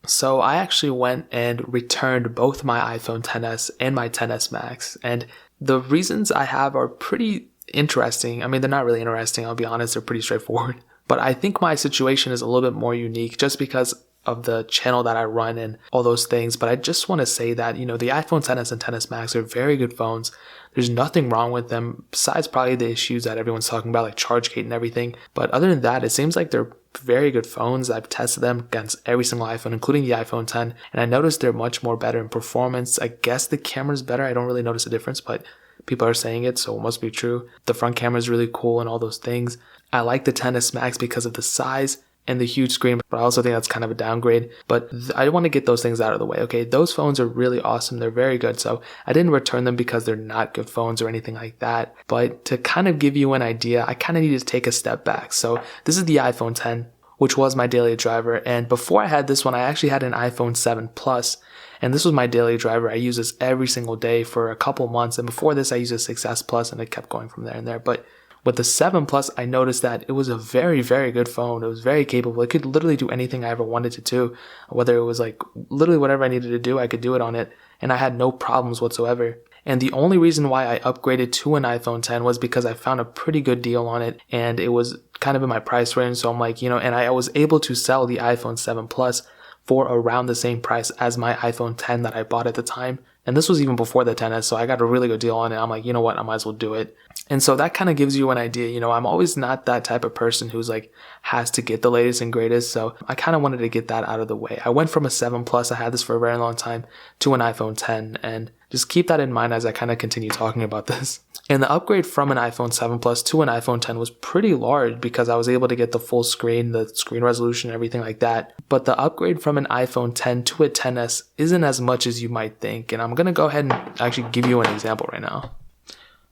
So I actually went and returned both my iPhone XS and my XS Max. And the reasons I have are pretty interesting. I mean, they're not really interesting, I'll be honest, they're pretty straightforward. But I think my situation is a little bit more unique just because of the channel that I run and all those things. But I just want to say that, the iPhone XS and XS Max are very good phones. There's nothing wrong with them besides probably the issues that everyone's talking about, like ChargeGate and everything. But other than that, it seems like they're very good phones. I've tested them against every single iPhone, including the iPhone X, and I noticed they're much more better in performance. I guess the camera's better. I don't really notice a difference, but people are saying it, so it must be true. The front camera is really cool and all those things. I like the XS Max because of the size and the huge screen, but I also think that's kind of a downgrade. But I want to get those things out of the way, okay? Those phones are really awesome. They're very good. So I didn't return them because they're not good phones or anything like that. But to kind of give you an idea, I kind of needed to take a step back. So this is the iPhone X, which was my daily driver. And before I had this one, I actually had an iPhone 7 Plus. And this was my daily driver. I use this every single day for a couple months. And before this, I used a 6S Plus, and it kept going from there and there. But with the 7 Plus, I noticed that it was a very, very good phone. It was very capable. It could literally do anything I ever wanted to do. Whether it was like literally whatever I needed to do, I could do it on it. And I had no problems whatsoever. And the only reason why I upgraded to an iPhone X was because I found a pretty good deal on it. And it was kind of in my price range. So I'm like, and I was able to sell the iPhone 7 Plus for around the same price as my iPhone X that I bought at the time. And this was even before the XS, so I got a really good deal on it. I'm like, you know what, I might as well do it. And so that kind of gives you an idea. I'm always not that type of person who's like, has to get the latest and greatest. So I kind of wanted to get that out of the way. I went from a 7 Plus, I had this for a very long time, to an iPhone X. And just keep that in mind as I kind of continue talking about this. And the upgrade from an iPhone 7 Plus to an iPhone X was pretty large because I was able to get the full screen, the screen resolution, everything like that. But the upgrade from an iPhone X to a XS isn't as much as you might think. And I'm going to go ahead and actually give you an example right now.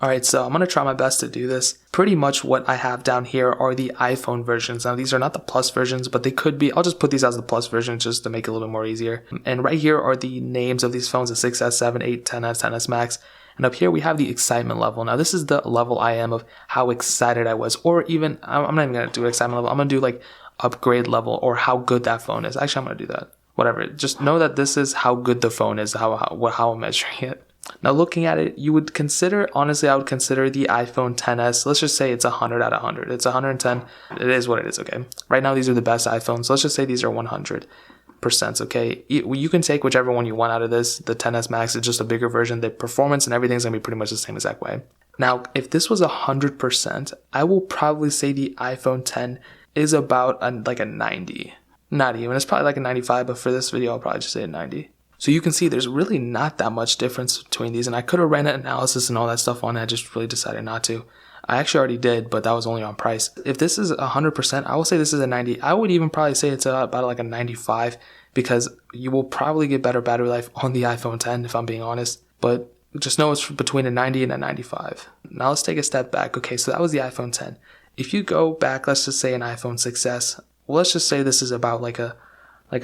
Alright, so I'm going to try my best to do this. Pretty much what I have down here are the iPhone versions. Now, these are not the Plus versions, but they could be. I'll just put these as the Plus versions just to make it a little bit more easier. And right here are the names of these phones, the 6S, 7, 8, XS, XS Max. And up here we have the excitement level. Now, this is the level I am of how excited I was. Or even, I'm not even going to do excitement level. I'm going to do like upgrade level or how good that phone is. Actually, I'm going to do that. Whatever. Just know that this is how good the phone is, how I'm measuring it. Now, looking at it, you would consider, honestly, I would consider the iPhone XS, let's just say it's 100 out of 100. It's 110. It is what it is, okay? Right now, these are the best iPhones. So let's just say these are 100%, okay? You can take whichever one you want out of this. The XS Max is just a bigger version. The performance and everything's going to be pretty much the same exact way. Now, if this was 100%, I will probably say the iPhone X is about like a 90. Not even. It's probably like a 95, but for this video, I'll probably just say a 90. So you can see there's really not that much difference between these, and I could have ran an analysis and all that stuff on it. I just really decided not to. I actually already did, but that was only on price. If this is 100%, I will say this is a 90. I would even probably say it's about like a 95 because you will probably get better battery life on the iPhone X if I'm being honest. But just know it's between a 90 and a 95. Now let's take a step back. Okay, so that was the iPhone X. If you go back, let's just say an iPhone 6S. Well, let's just say this is about like a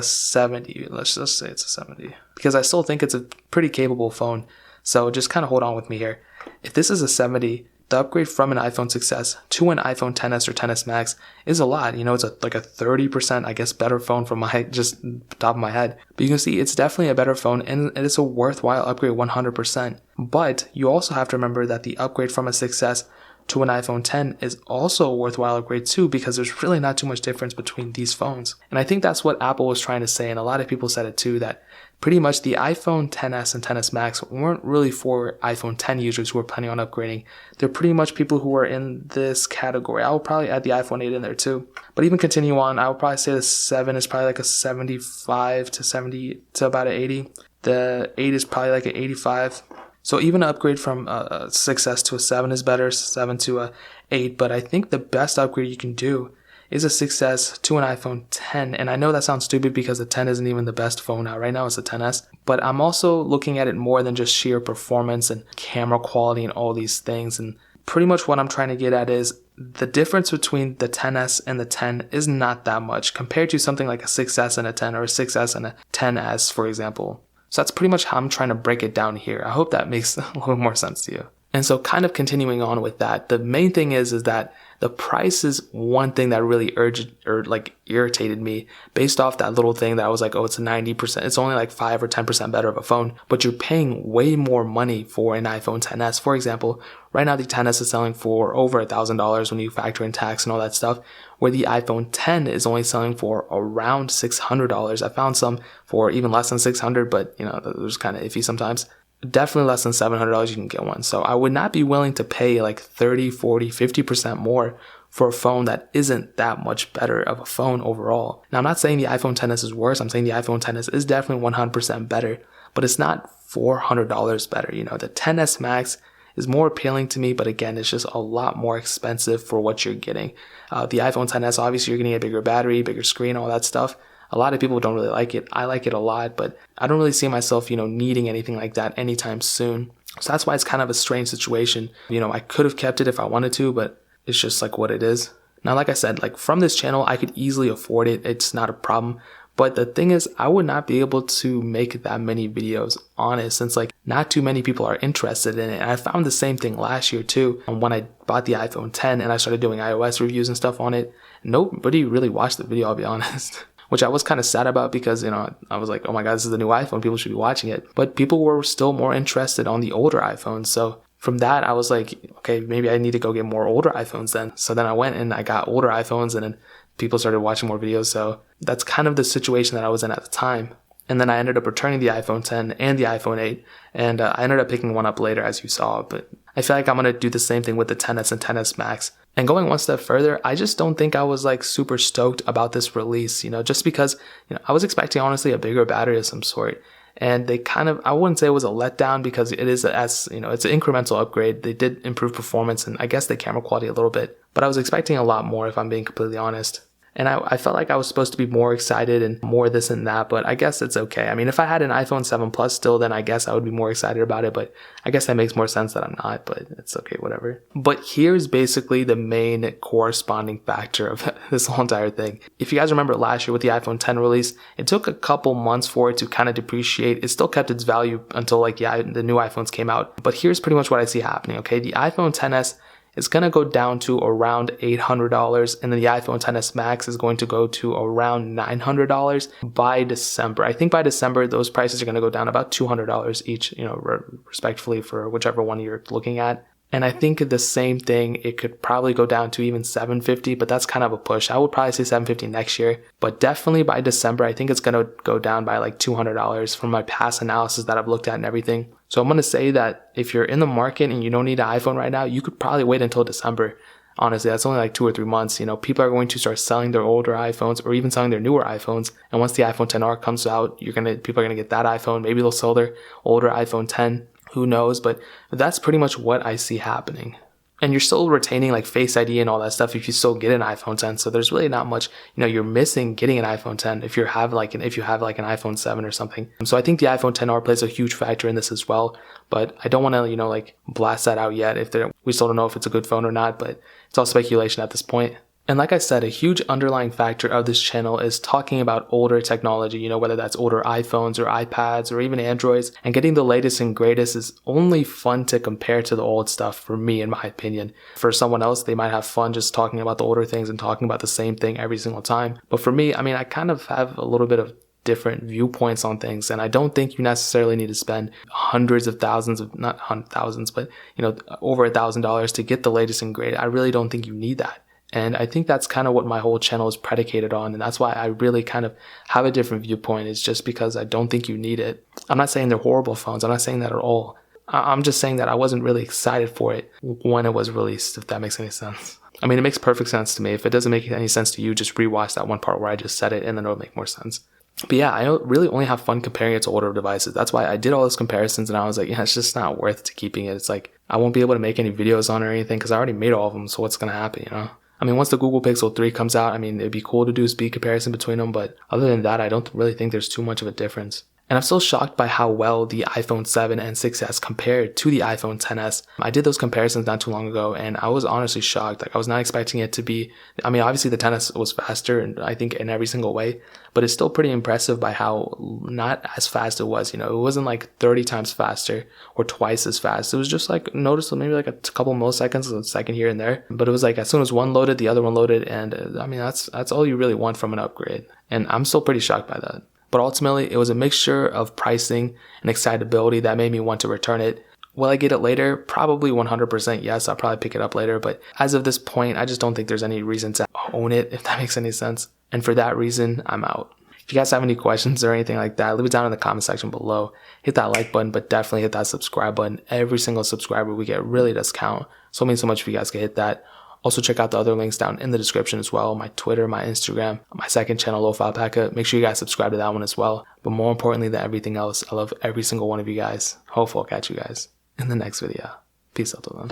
70. Let's just say it's a 70 because I still think it's a pretty capable phone. So just kind of hold on with me here. If this is a 70, the upgrade from an iPhone 6S to an iPhone XS or XS Max is a lot. It's like a 30%, I guess, better phone from my just top of my head. But you can see it's definitely a better phone and it's a worthwhile upgrade 100%. But you also have to remember that the upgrade from a 6S to an iPhone X is also a worthwhile upgrade too because there's really not too much difference between these phones. And I think that's what Apple was trying to say, and a lot of people said it too, that pretty much the iPhone XS and XS Max weren't really for iPhone X users who were planning on upgrading. They're pretty much people who are in this category. I will probably add the iPhone 8 in there too. But even continue on, I would probably say the 7 is probably like a 75 to 70 to about an 80. The 8 is probably like an 85. So even an upgrade from a 6S to a 7 is better, 7 to a 8. But I think the best upgrade you can do is a 6S to an iPhone X. And I know that sounds stupid because the 10 isn't even the best phone out right now. It's the XS. But I'm also looking at it more than just sheer performance and camera quality and all these things. And pretty much what I'm trying to get at is the difference between the XS and the 10 is not that much compared to something like a 6S and a 10 or a 6S and a 10S, for example. So that's pretty much how I'm trying to break it down here. I hope that makes a little more sense to you. And so kind of continuing on with that, the main thing is that the price is one thing that really irritated me based off that little thing that I was like, oh, it's 90%. It's only like 5 or 10% better of a phone, but you're paying way more money for an iPhone XS. For example, right now the XS is selling for over $1,000 when you factor in tax and all that stuff, where the iPhone X is only selling for around $600. I found some for even less than $600, but those kind of iffy sometimes. Definitely less than $700 you can get one. So I would not be willing to pay like 30, 40, 50% more for a phone that isn't that much better of a phone overall. Now, I'm not saying the iPhone XS is worse. I'm saying the iPhone XS is definitely 100% better, but it's not $400 better. The XS Max is more appealing to me, but again, it's just a lot more expensive for what you're getting. The iPhone XS, obviously, you're getting a bigger battery, bigger screen, all that stuff. A lot of people don't really like it. I like it a lot, but I don't really see myself, needing anything like that anytime soon. So that's why it's kind of a strange situation. I could have kept it if I wanted to, but it's just like what it is. Now, like I said, like from this channel, I could easily afford it. It's not a problem. But the thing is, I would not be able to make that many videos on it since like not too many people are interested in it. And I found the same thing last year too. And when I bought the iPhone X and I started doing iOS reviews and stuff on it, nobody really watched the video, I'll be honest. Which I was kind of sad about because, I was like, oh my God, this is the new iPhone. People should be watching it. But people were still more interested on the older iPhones. So from that, I was like, okay, maybe I need to go get more older iPhones then. So then I went and I got older iPhones and then people started watching more videos. So that's kind of the situation that I was in at the time. And then I ended up returning the iPhone X and the iPhone 8. And I ended up picking one up later, as you saw. But I feel like I'm going to do the same thing with the XS and XS Max. And going one step further, I just don't think I was like super stoked about this release, just because, I was expecting honestly a bigger battery of some sort. And they I wouldn't say it was a letdown because it is it's an incremental upgrade. They did improve performance and I guess the camera quality a little bit, but I was expecting a lot more if I'm being completely honest. And I felt like I was supposed to be more excited and more this and that, but I guess it's okay. I mean, if I had an iPhone 7 Plus still, then I guess I would be more excited about it, but I guess that makes more sense that I'm not, but it's okay, whatever. But here's basically the main corresponding factor of this whole entire thing. If you guys remember last year with the iPhone X release, it took a couple months for it to kind of depreciate. It still kept its value until the new iPhones came out. But here's pretty much what I see happening, okay? The iPhone XS is going to go down to around $800, and then the iPhone XS Max is going to go to around $900 by December. I think by December, those prices are going to go down about $200 each, respectively for whichever one you're looking at. And I think the same thing, it could probably go down to even $750, but that's kind of a push. I would probably say $750 next year, but definitely by December, I think it's going to go down by like $200 from my past analysis that I've looked at and everything. So I'm going to say that if you're in the market and you don't need an iPhone right now, you could probably wait until December. Honestly, that's only like 2 or 3 months. People are going to start selling their older iPhones or even selling their newer iPhones. And once the iPhone XR comes out, people are going to get that iPhone. Maybe they'll sell their older iPhone X. Who knows? But that's pretty much what I see happening. And you're still retaining like Face ID and all that stuff if you still get an iPhone X. So there's really not much, you're missing getting an iPhone X if you have like an iPhone 7 or something. So I think the iPhone XR plays a huge factor in this as well. But I don't want to, like blast that out yet. We still don't know if it's a good phone or not, but it's all speculation at this point. And like I said, a huge underlying factor of this channel is talking about older technology, whether that's older iPhones or iPads or even Androids, and getting the latest and greatest is only fun to compare to the old stuff for me, in my opinion. For someone else, they might have fun just talking about the older things and talking about the same thing every single time. But for me, I kind of have a little bit of different viewpoints on things, and I don't think you necessarily need to spend hundreds of thousands of, not thousands, but over $1,000 to get the latest and greatest. I really don't think you need that. And I think that's kind of what my whole channel is predicated on. And that's why I really kind of have a different viewpoint. It's just because I don't think you need it. I'm not saying they're horrible phones. I'm not saying that at all. I'm just saying that I wasn't really excited for it when it was released, if that makes any sense. I mean, it makes perfect sense to me. If it doesn't make any sense to you, just rewatch that one part where I just said it and then it'll make more sense. But yeah, I really only have fun comparing it to older devices. That's why I did all those comparisons and I was like, yeah, it's just not worth to keeping it. It's like, I won't be able to make any videos on it or anything because I already made all of them. So what's going to happen, I mean, once the Google Pixel 3 comes out, it'd be cool to do a speed comparison between them, but other than that, I don't really think there's too much of a difference. And I'm still shocked by how well the iPhone 7 and 6s compared to the iPhone XS. I did those comparisons not too long ago, and I was honestly shocked. Like, I was not expecting it to be, I mean, obviously the XS was faster, and I think in every single way, but it's still pretty impressive by how not as fast it was. You know, it wasn't like 30 times faster or twice as fast. It was just like noticeable, maybe like a couple milliseconds, a second here and there. But it was like as soon as one loaded, the other one loaded, and I mean, that's all you really want from an upgrade. And I'm still pretty shocked by that. But ultimately, it was a mixture of pricing and excitability that made me want to return it. Will I get it later? Probably 100% yes. I'll probably pick it up later. But as of this point, I just don't think there's any reason to own it, if that makes any sense. And for that reason, I'm out. If you guys have any questions or anything like that, leave it down in the comment section below. Hit that like button, but definitely hit that subscribe button. Every single subscriber we get really does count. So it means so much if you guys can hit that. Also, check out the other links down in the description as well. My Twitter, my Instagram, my second channel, Lo-Fi Alpaca. Make sure you guys subscribe to that one as well. But more importantly than everything else, I love every single one of you guys. Hopefully I'll catch you guys in the next video. Peace out to them.